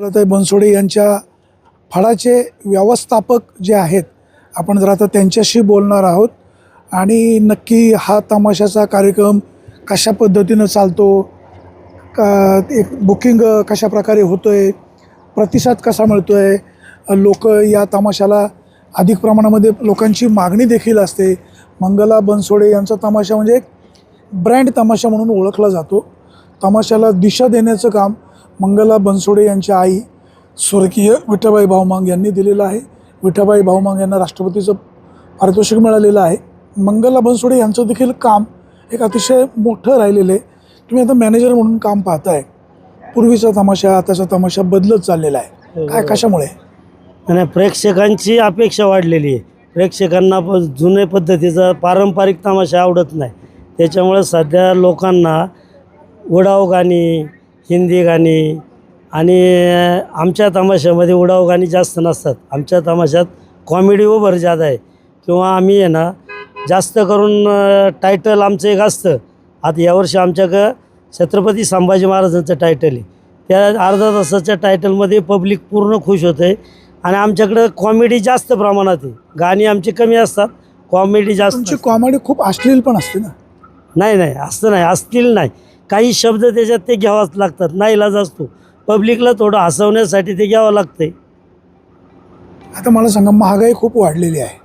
मंगलाताई बनसोडे यांच्या फळाचे व्यवस्थापक जे आहेत, आपण जर आता त्यांच्याशी बोलणार आहोत आणि नक्की हा तमाशाचा कार्यक्रम कशा पद्धतीनं चालतो, एक बुकिंग कशा प्रकारे होतो आहे, प्रतिसाद कसा मिळतो आहे, लोक या तमाशाला अधिक प्रमाणामध्ये लोकांची मागणी देखील असते. मंगला बनसोडे यांचा तमाशा म्हणजे एक ब्रँड तमाशा म्हणून ओळखला जातो. तमाशाला दिशा देण्याचं काम मंगला बनसोडे यांच्या आई स्वर्गीय विठाबाई भाऊमांग यांनी दिलेलं आहे. विठाबाई भाऊमांग यांना राष्ट्रपतीचं पारितोषिक मिळालेलं आहे. मंगला बनसोडे यांचं देखील काम एक अतिशय मोठं राहिलेलं आहे. तुम्ही आता मॅनेजर म्हणून काम पाहताय. पूर्वीचा तमाशा आताचा तमाशा बदलत चाललेला आहे, काय कशामुळे? आणि प्रेक्षकांची अपेक्षा वाढलेली आहे. प्रेक्षकांना जुने पद्धतीचा पारंपरिक तमाशा आवडत नाही. त्याच्यामुळे सध्या लोकांना उडाव गाणी, हिंदी गाणी आणि आमच्या तमाशामध्ये उडाव गाणी जास्त नसतात. आमच्या तमाशात कॉमेडी ओव्हर जादा आहे. किंवा आम्ही आहे ना जास्त करून टायटल आमचं एक असतं. आता यावर्षी आमच्याकडं छत्रपती संभाजी महाराजांचं टायटल आहे. त्या अर्धा तासाच्या टायटलमध्ये पब्लिक पूर्ण खुश होतं आहे. आणि आमच्याकडं कॉमेडी जास्त प्रमाणात आहे. गाणी आमची कमी असतात, कॉमेडी जास्त. तुमची कॉमेडी खूप अश्लील पण असते ना? नाही, असं नाही, असतील नाही. काही शब्द त्याच्यात ते घ्यावाच लागतात, नाईलाज असतो. पब्लिकला थोडं हसवण्यासाठी ते घ्यावं लागते. आता मला सांगा, महागाई खूप वाढलेली आहे.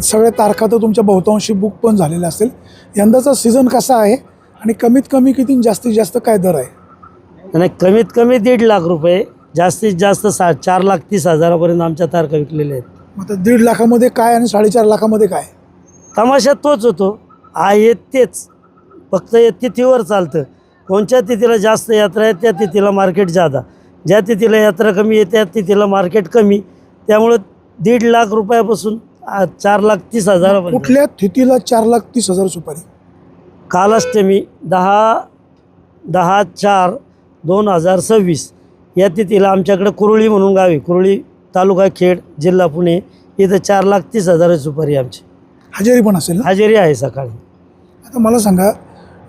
सगळ्या तारखा तर तुमच्या बहुतांशी बुक पण झालेल्या असतील. यंदाचा सीझन कसा आहे आणि कमीत कमी किती जास्तीत जास्त काय दर आहे? आणि कमीत कमी 1.5 लाख रुपये, जास्तीत जास्त 4,30,000पर्यंत आमच्या तारखा विकलेल्या आहेत. मग आता 1.5 लाखामध्ये काय आणि 4.5 लाखामध्ये काय? तमाशा तोच होतो, आहे तेच, फक्त तिथीवर चालतं. कोणत्या तिथीला जास्त यात्रा आहे त्या तिथीला मार्केट जादा, ज्या तिथीला यात्रा कमी आहे त्या तिथीला मार्केट कमी. त्यामुळं 1.5 लाख रुपयापासून 4,30,000. कुठल्या तिथीला 4,30,000 सुपारी? कालाष्टमी 10/4/2026 या तिथीला आमच्याकडे कुरुळी म्हणून गाव आहे, कुरुळी तालुका खेड जिल्हा पुणे, इथं 4,30,000 सुपारी आमची. हजेरी पण असेल ना? हजेरी आहे सकाळी. आता मला सांगा,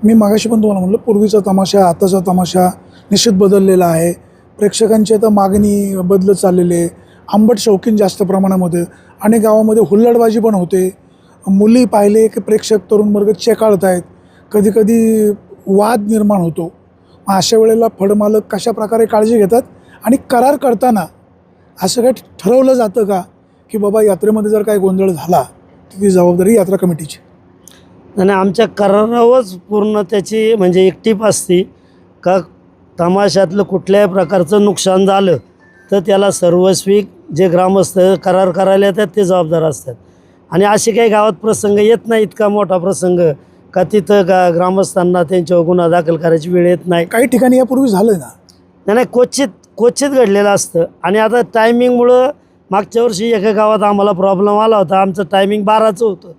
मी मागाशी पण तुम्हाला म्हटलं, पूर्वीचा तमाशा आताचा तमाशा निश्चित बदललेला आहे. प्रेक्षकांची आता मागणी बदलत चाललेली आहे. आंबट शौकीन जास्त प्रमाणामध्ये आणि गावामध्ये हुल्लडबाजी पण होते. मुली पाहिले की प्रेक्षक तरुण वर्ग चेकाळत आहेत, कधीकधी वाद निर्माण होतो. मग अशा वेळेला फडमालक कशा प्रकारे काळजी घेतात आणि करार करताना असं काही ठरवलं जातं का की बाबा यात्रेमध्ये जर काही गोंधळ झाला तर ती जबाबदारी यात्रा कमिटीची? आणि आमच्या करारावरच पूर्ण त्याची म्हणजे एक टीप असते का तमाशातलं कुठल्याही प्रकारचं नुकसान झालं तर त्याला सर्वस्वी जे ग्रामस्थ करार करायला येतात ते जबाबदार असतात. आणि असे काही गावात प्रसंग येत नाही, इतका मोठा प्रसंग का तिथं ग्रामस्थांना त्यांच्यावर गुन्हा दाखल करायची वेळ येत नाही. काही ठिकाणी यापूर्वी झालं ना? नाही, क्वचित घडलेलं असतं. आणि आता टायमिंगमुळं मागच्या वर्षी एका गावात आम्हाला प्रॉब्लेम आला होता. आमचं टायमिंग 12चं होतं.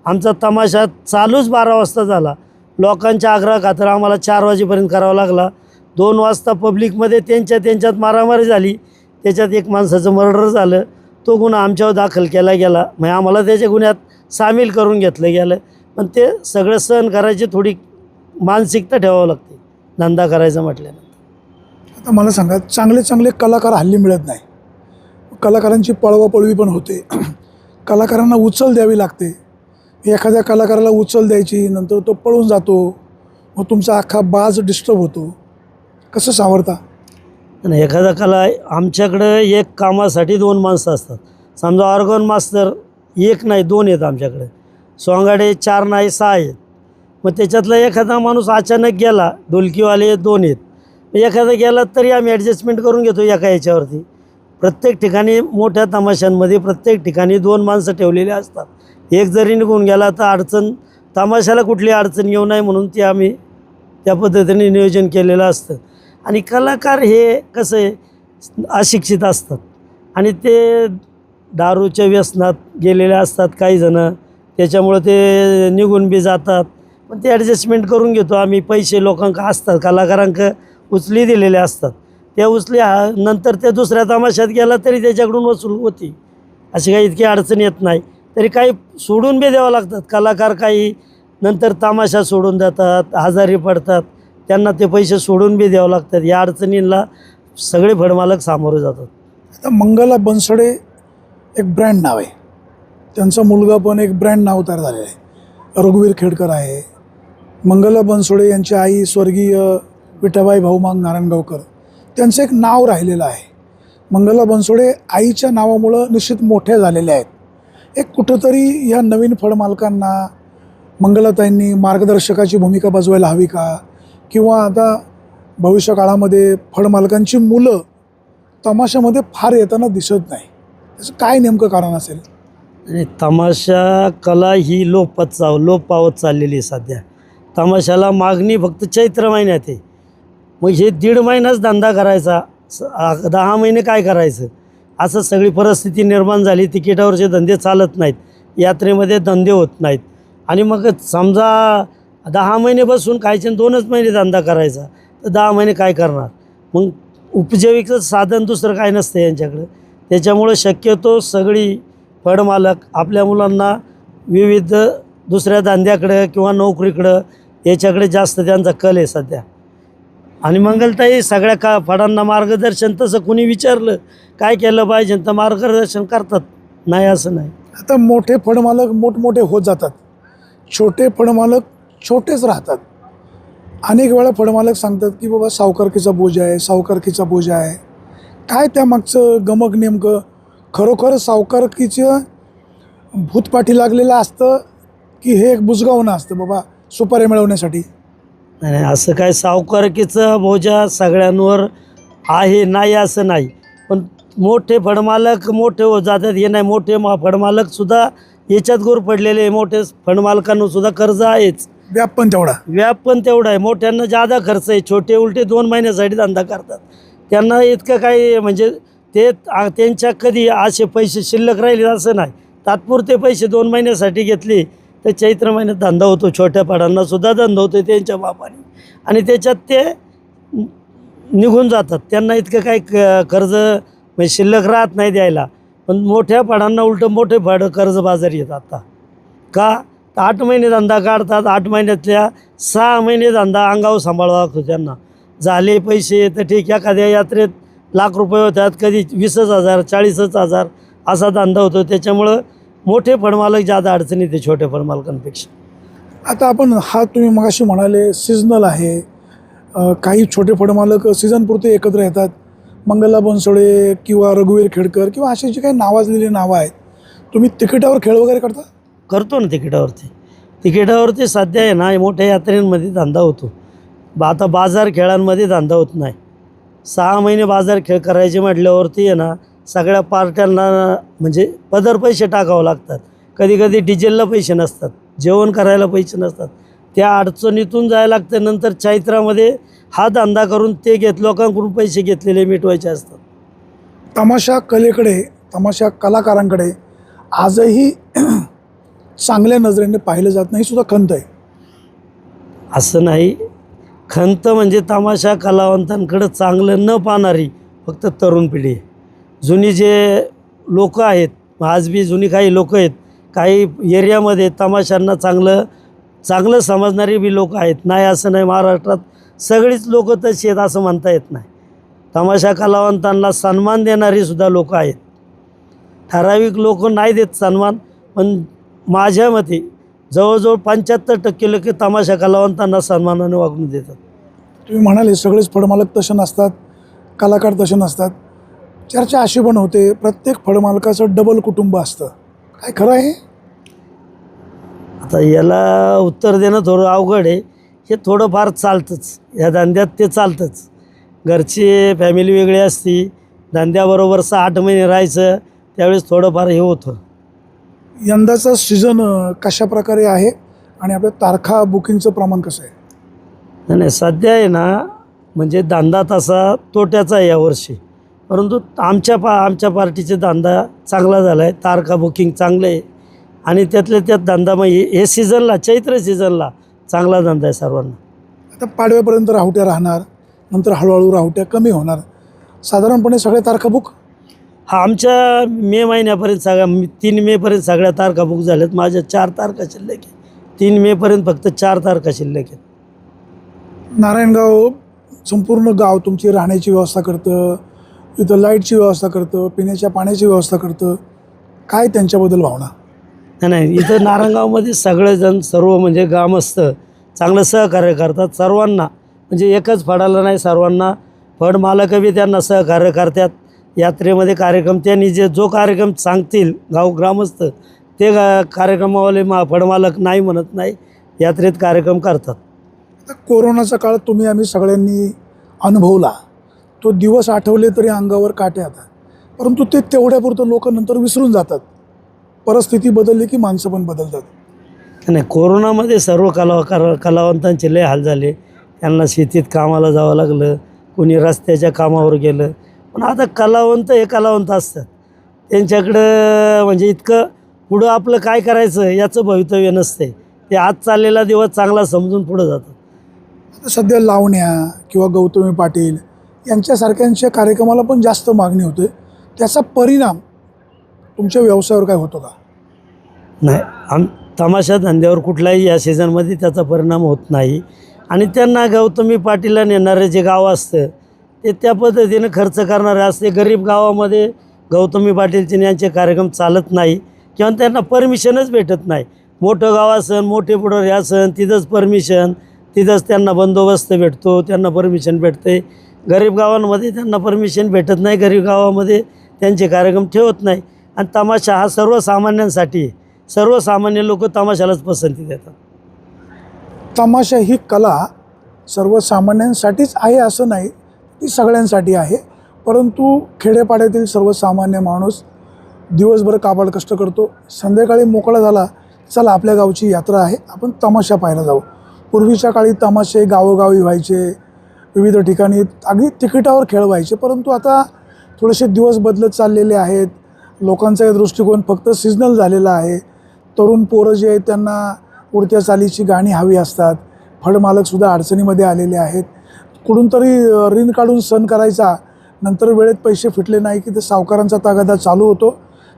आमचा तमाशा चालूच 12 वाजता झाला. लोकांच्या आग्रह खातर आम्हाला 4 वाजेपर्यंत करावा लागला. 2 वाजता पब्लिकमध्ये त्यांच्यात मारामारी झाली. त्याच्यात एक माणसाचं मर्डर झालं. तो गुन्हा आमच्यावर दाखल केला गेला. म्हणजे आम्हाला त्याच्या गुन्ह्यात सामील करून घेतलं गेलं. पण ते सगळं सहन करायची थोडी मानसिकता ठेवावं लागते धंदा करायचा म्हटल्यानंतर. आता मला सांगा, चांगले कलाकार हल्ली मिळत नाही. कलाकारांची पळवापळवी पण होते. कलाकारांना उचल द्यावी लागते. एखाद्या कलाकाराला उचल द्यायची, नंतर तो पळून जातो, मग तुमचा अख्खा बाज डिस्टर्ब होतो. कसं सावरता? आणि एखादा कला आमच्याकडं एक कामासाठी 2 माणसं असतात. समजा ऑर्गन मास्तर 1 नाही 2 आहेत आमच्याकडे, सोंगाडे 4 नाही 6 आहेत. मग त्याच्यातला एखादा माणूस अचानक गेला, ढोलकीवाले 2 आहेत, एखादा गेला तरी आम्ही ॲडजस्टमेंट करून घेतो एका याच्यावरती. प्रत्येक ठिकाणी मोठ्या तमाशांमध्ये प्रत्येक ठिकाणी 2 माणसं ठेवलेली असतात. एक जरी निघून गेला तर तमाशाला कुठली अडचण येऊ नये म्हणून ती आम्ही त्या पद्धतीने नियोजन केलेलं असतं. आणि कलाकार हे कसं आहे, अशिक्षित असतात आणि ते दारूच्या व्यसनात गेलेले असतात काही जणं. त्याच्यामुळं ते निघून बी जातात. पण ते ॲडजस्टमेंट करून घेतो आम्ही. पैसे लोकांक असतात, कलाकारांक उचली दिलेले असतात. त्या उचली नंतर ते दुसऱ्या तमाशात गेला तरी त्याच्याकडून वसूल होती. अशी काही इतकी अडचण येत नाही. तरी काही सोडून बी द्यावं लागतात. कलाकार काही नंतर तमाशा सोडून देतात, आजारी पडतात, त्यांना ते पैसे सोडून बी द्यावं लागतात. या अडचणींना सगळे फळमालक सामोरे जातात. आता मंगला बनसोडे एक ब्रँड नाव आहे, त्यांचा मुलगा पण एक ब्रँड नाव तयार झालेलं आहे. रघुवीर खेडकर आहे. मंगला बनसोडे यांची आई स्वर्गीय विठाबाई भाऊमांग नारायणगावकर, त्यांचं एक नाव राहिलेलं आहे. मंगला बनसोडे आईच्या नावामुळं निश्चित मोठ्या झालेल्या आहेत. एक कुठंतरी या नवीन फळमालकांना मंगलाताईंनी मार्गदर्शकाची भूमिका बजवायला हवी का? किंवा आता भविष्य काळामध्ये फळमालकांची मुलं तमाशामध्ये फार येताना दिसत नाही, त्याचं काय नेमकं कारण असेल? आणि तमाशा कला ही लोप पावत चाललेली आहे सध्या. तमाशाला मागणी फक्त चैत्र महिन्यात आहे. मग हे 1.5 महिनाच धंदा करायचा, 10 महिने काय करायचं, असं सगळी परिस्थिती निर्माण झाली. तिकिटावरचे धंदे चालत नाहीत, यात्रेमध्ये धंदे होत नाहीत. आणि मग समजा 10 महिने बसून खायचे आणि 2च महिने धंदा करायचा, तर 10 महिने काय करणार? मग उपजीविकेचं साधन दुसरं काय नसतं यांच्याकडं. त्याच्यामुळं शक्यतो सगळी फळमालक आपल्या मुलांना विविध दुसऱ्या धंद्याकडं किंवा नोकरीकडं याच्याकडे जास्त त्यांचा कल आहे सध्या. आणि मंगलताई सगळ्या फळांना मार्गदर्शन, तसं कुणी विचारलं काय केलं पाहिजे तर मार्गदर्शन करतात, नाही असं नाही. आता मोठे फळमालक मोठमोठे होत जातात, छोटे फळमालक छोटेच राहतात. अनेक वेळा फळमालक सांगतात की बाबा सावकारकीचा बोजा आहे, सावकारकीचा बोजा आहे. काय त्यामागचं गमक नेमकं? खरोखर सावकारकीचं भूतपाठी लागलेलं असतं की हे एक बुजगावणं असतं बाबा सुपारी मिळवण्यासाठी? नाही, असं काय सावकारकीचा बोजा सगळ्यांवर आहे नाही असं नाही. पण मोठे फळमालक मोठे होत जातात हे नाही. मोठे फळमालकसुद्धा याच्यात गोर पडलेले आहे. मोठे फळमालकांनासुद्धा कर्ज आहेच, व्याप पण तेवढा आहे. मोठ्यांना जादा खर्च आहे. छोटे उलटे 2 महिन्यासाठी धंदा करतात. त्यांना इतकं काही म्हणजे त्यांच्या कधी असे पैसे शिल्लक राहिले असं नाही. तात्पुरते पैसे 2 महिन्यासाठी घेतले तर चैत्र महिन्यात धंदा होतो. छोट्या पाड्यांनासुद्धा धंदा होतो त्यांच्या बापाने, आणि त्याच्यात ते निघून जातात. त्यांना इतकं काही कर्ज म्हणजे शिल्लक राहत नाही द्यायला. पण मोठ्या पाड्यांना उलटं मोठे पाडं कर्जबाजारी येतात. आता का? तर 8 महिने धंदा काढतात, 8 महिन्यातल्या 6 महिने धंदा अंगावर सांभाळावा लागतो त्यांना. झाले पैसे तर ठीक, एखाद्या यात्रेत लाख रुपये होतात, कधी 20,000 40,000 असा धंदा होतो. त्याच्यामुळं मोठे फळमालक जादा अडचणी येते छोट्या फळमालकांपेक्षा. आता आपण हा तुम्ही मगाशी म्हणाले सिजनल आहे, काही छोटे फळमालक सीझनपुरते एकत्र येतात. मंगला बनसोडे किंवा रघुवीर खेडकर किंवा अशी जी काही नावाजलेली नावं आहेत, तुम्ही तिकिटावर खेळ वगैरे करता? करतो ना तिकिटावरती सध्या आहे ना मोठ्या यात्रेंमध्ये धंदा होतो. आता बाजार खेळांमध्ये धंदा होत नाही. 6 महिने बाजार खेळ करायचे म्हटल्यावरती आहे ना सगळ्या पार्ट्यांना म्हणजे पदर पैसे टाकावं लागतात. कधी कधी डिझेलला पैसे नसतात, जेवण करायला पैसे नसतात. त्या अडचणीतून जायला लागतं. नंतर चैत्रामध्ये हा धंदा करून ते लोकांकडून पैसे घेतलेले मिटवायचे असतात. तमाशा कलेकडे, तमाशा कलाकारांकडे आजही चांगल्या नजरेने पाहिलं जात नाही, सुद्धा खंत आहे. असं नाही, खंत म्हणजे तमाशा कलावंतांकडं चांगलं न पाहणारी फक्त तरुण पिढी आहे. जुनी जे लोक आहेत, आज बी जुनी काही लोक आहेत, काही एरियामध्ये तमाशांना चांगलं समजणारी बी लोक आहेत. नाही असं नाही, महाराष्ट्रात सगळीच लोक तशी आहेत असं म्हणता येत नाही. तमाशा कलावंतांना सन्मान देणारी सुद्धा लोक आहेत. ठराविक लोक नाही देत सन्मान, पण माझ्या मते जवळजवळ 75% लोक तमाशा कलावंतांना सन्मानाने वागणूक देतात. तुम्ही म्हणाले सगळेच फळमालक तसे नसतात, कलाकार तसे नसतात. चर्चा अशी पण होते प्रत्येक फळमालकाचं डबल कुटुंब असतं, काय खरं आहे? आता याला उत्तर देणं थोडं अवघड आहे. हे थोडंफार चालतंच, या धंद्यात ते चालतंच. घरची फॅमिली वेगळी असती, धंद्याबरोबर 6-8 महिने राहायचं, त्यावेळेस थोडंफार हे होतं. यंदाचा सीझन कशा प्रकारे आहे आणि आपल्या तारखा बुकिंगचं प्रमाण कसं आहे? नाही, सध्या आहे ना म्हणजे धंदा तसा तोट्याचा आहे यावर्षी. परंतु आमच्या पार्टीचे धंदा चांगला झाला आहे. तारखा बुकिंग चांगलं आहे आणि त्यातल्या त्यात धंदा मग हे सीझनला, चैत्र सीझनला चांगला धंदा आहे सर्वांना. आता पाडव्यापर्यंत राहुट्या राहणार, नंतर हळूहळू राहुट्या कमी होणार. साधारणपणे सगळ्या तारखा बुक? हा, आमच्या मे महिन्यापर्यंत 3 मेपर्यंत सगळ्या तारखा बुक झाल्यात. माझ्या 4 तारखा शिल्लक आहे. 3 मेपर्यंत फक्त 4 तारखा शिल्लक आहेत. नारायणगाव संपूर्ण गाव तुमची राहण्याची व्यवस्था करतं, इथं लाईटची व्यवस्था करतं, पिण्याच्या पाण्याची व्यवस्था करतं. काय त्यांच्याबद्दल भावना? नाही इथं नारायणगावमध्ये सगळेजण सर्व म्हणजे ग्रामस्थ चांगलं सहकार्य करतात सर्वांना, म्हणजे एकच फडाला नाही सर्वांना. फड मालक बी त्यांना सहकार्य करतात. यात्रेमध्ये कार्यक्रम त्यांनी जो कार्यक्रम सांगतील ग्रामस्थ ते कार्यक्रमावाले फडमालक नाही म्हणत नाही, यात्रेत कार्यक्रम करतात. आता कोरोनाचा काळ तुम्ही आम्ही सगळ्यांनी अनुभवला. तो दिवस आठवले तरी अंगावर काटे येतात, परंतु ते तेवढ्यापुरतं लोक नंतर विसरून जातात. परिस्थिती बदलली की माणसं पण बदलतात. नाही कोरोनामध्ये सर्व कलावंतांचे लय हाल झाले. त्यांना शेतीत कामाला जावं लागलं, कोणी रस्त्याच्या कामावर गेलं. पण आता कलावंत हे कलावंत असतात, त्यांच्याकडं म्हणजे इतकं पुढं आपलं काय करायचं याचं भवितव्य नसते. ते आज चाललेला दिवस चांगला समजून पुढं जातात. आता सध्या लावण्या किंवा गौतमी पाटील यांच्यासारख्यांच्या कार्यक्रमाला पण जास्त मागणी होते. त्याचा परिणाम तुमच्या व्यवसायावर काय होतो का? नाही तमाशा धंद्यावर कुठलाही या सीझनमध्ये त्याचा परिणाम होत नाही. आणि त्यांना गौतमी पाटीलला नेणारे जे गाव असतं ते त्या पद्धतीनं खर्च करणारे असते. गरीब गावामध्ये गौतमी पाटीलचे यांचे कार्यक्रम चालत नाही किंवा त्यांना परमिशनच भेटत नाही. मोठं गाव असन, मोठे पुढारी असन, तिथंच परमिशन, तिथंच त्यांना बंदोबस्त भेटतो, त्यांना परमिशन भेटते. गरीब गावांमध्ये त्यांना परमिशन भेटत नाही, गरीब गावामध्ये त्यांचे कार्यक्रम ठेवत नाही. आणि तमाशा हा सर्वसामान्यांसाठी आहे. सर्वसामान्य लोक तमाशालाच पसंती देतात. तमाशा ही कला सर्वसामान्यांसाठीच आहे असं नाही, ती सगळ्यांसाठी आहे. परंतु खेडेपाड्यातील सर्वसामान्य माणूस दिवसभर काबाड कष्ट करतो, संध्याकाळी मोकळा झाला, चला आपल्या गावची यात्रा आहे, आपण तमाशा पाहायला जाऊ. पूर्वीच्या काळी तमाशे गावोगावी व्हायचे, विविध ठिकाणी अगदी तिकिटावर खेळ व्हायचे. परंतु आता थोडेसे दिवस बदलत चाललेले आहेत. लोकांचा दृष्टिकोन फक्त सिजनल झालेला आहे. तरुण पोरं जे आहेत त्यांना उडत्या चालीची गाणी हवी असतात. फडमालकसुद्धा अडचणीमध्ये आलेले आहेत. कुठून तरी ऋण काढून सण करायचा, नंतर वेळेत पैसे फिटले नाही की ते सावकारांचा तगादा चालू होतो.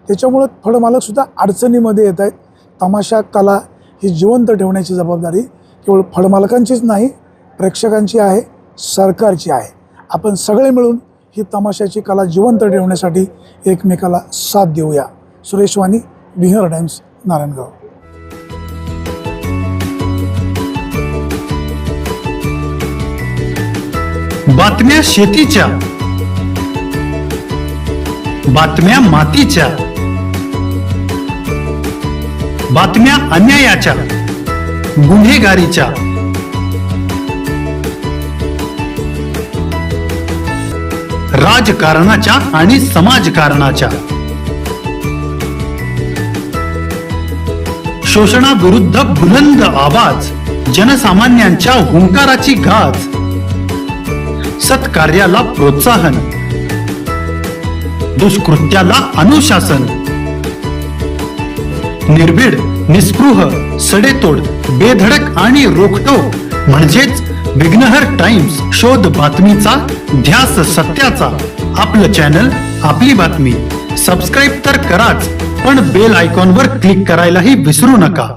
त्याच्यामुळं फडमालकसुद्धा अडचणीमध्ये येत आहेत. तमाशा कला ही जिवंत ठेवण्याची जबाबदारी केवळ फडमालकांचीच नाही, प्रेक्षकांची आहे, सरकारची आहे. आपण सगळे मिळून ही तमाशाची कला जिवंत ठेवण्यासाठी एकमेकाला साथ देऊया. सुरेश वाणी, विंगर टाइम्स, नारायणगाव. बातम्या शेतीच्या, बातम्या मातीच्या, बातम्या अन्यायाच्या, गुन्हेगारीच्या, राजकारणाच्या आणि समाजकारणाच्या, शोषणाविरुद्ध बुलंद आवाज, जनसामान्यांच्या हुंकाराची गाज, सत्कार्याला प्रोत्साहन, दुष्कृत्याला अनुशासन, निर्भीड, निस्पृह, सडेतोड, बेधडक आणि रोखटोक म्हणजेच विघ्नहर टाइम्स. शोध बातमीचा, ध्यास सत्याचा. आपलं चॅनल, आपली बातमी. सबस्क्राईब तर कराच, पण बेल आयकॉनवर क्लिक करायलाही विसरू नका.